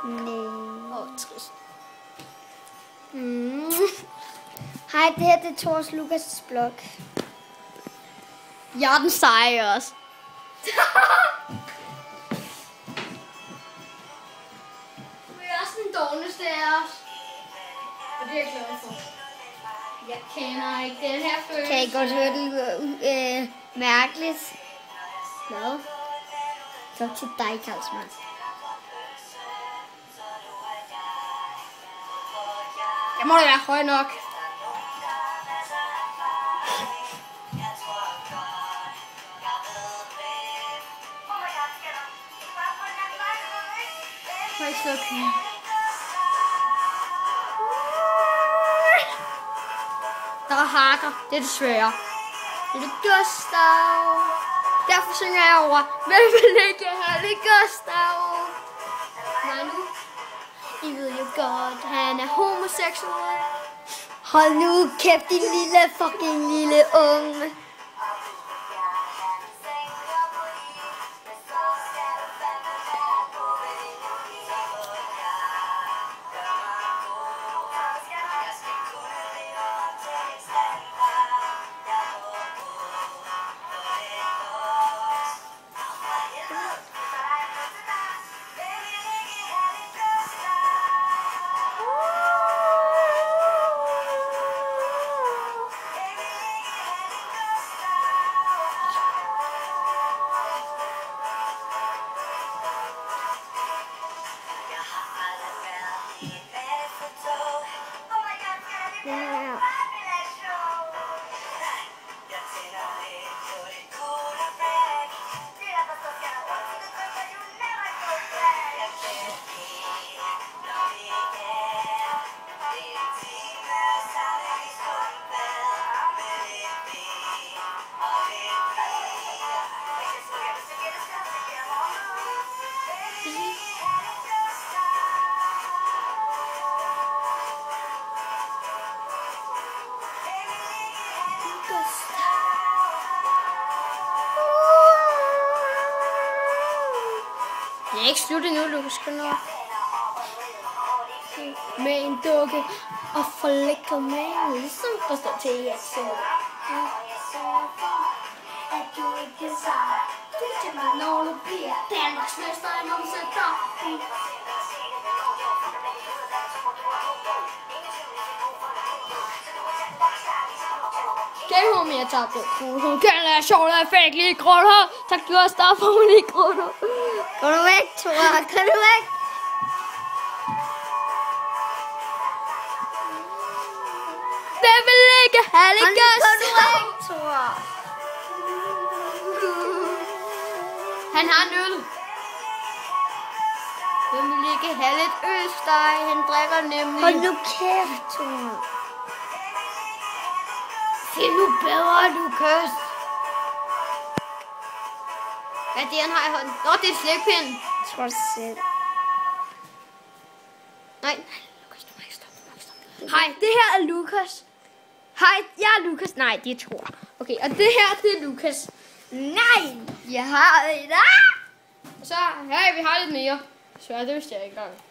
Nej. Trist. Hej, det her det er Thors Lukas' blog. Jeg er den seje også. Du er også den dårligste af os. Og det er jeg glad for. Jeg kender ikke den her følelse. Kan I godt høre det mærkeligt? Hvad? Så til dig, Karlsmann. Jeg må da være høj nok. Må ikke slukke den. Der er hakker. Det er det svære. Det er det Gustav. Derfor synger jeg over. Hvem vil ikke have det Gustav? Nej nu. I ved jo godt, han er homoseksuel. Hold nu kæft, din lille unge. Det er ikke slut endnu, Lukas. Skal nå. Med en dukke og forlækker med, ligesom der står til jer selv. At du ikke sagde, du til mig, når du bliver Danmarks mester i numsætter. Kan hun mere tage på? Hun kan lade sjovt af fæk lige grønner. Tak Gustav for hun lige grønner. Gå nu væk, Thor. Gå nu væk. Hvem vil ikke have det Gustav? Gå nu væk, Thor. Han har en øl. Hvem vil ikke have lidt østeg? Han drikker nemlig. Hold nu kæft, Thor. Det er nu bedre, Lukas. Hvad er det, han har i hånden? Nå, det er slikpind. Jeg tror det selv. Nej, Lukas, du må ikke stoppe. Hej, det her er Lukas. Hej, jeg er Lukas. Nej, det er Thor. Okay, og det her, det er Lukas. Nej, jeg har et. Og så, hey, vi har lidt mere. Så det vidste jeg ikke engang.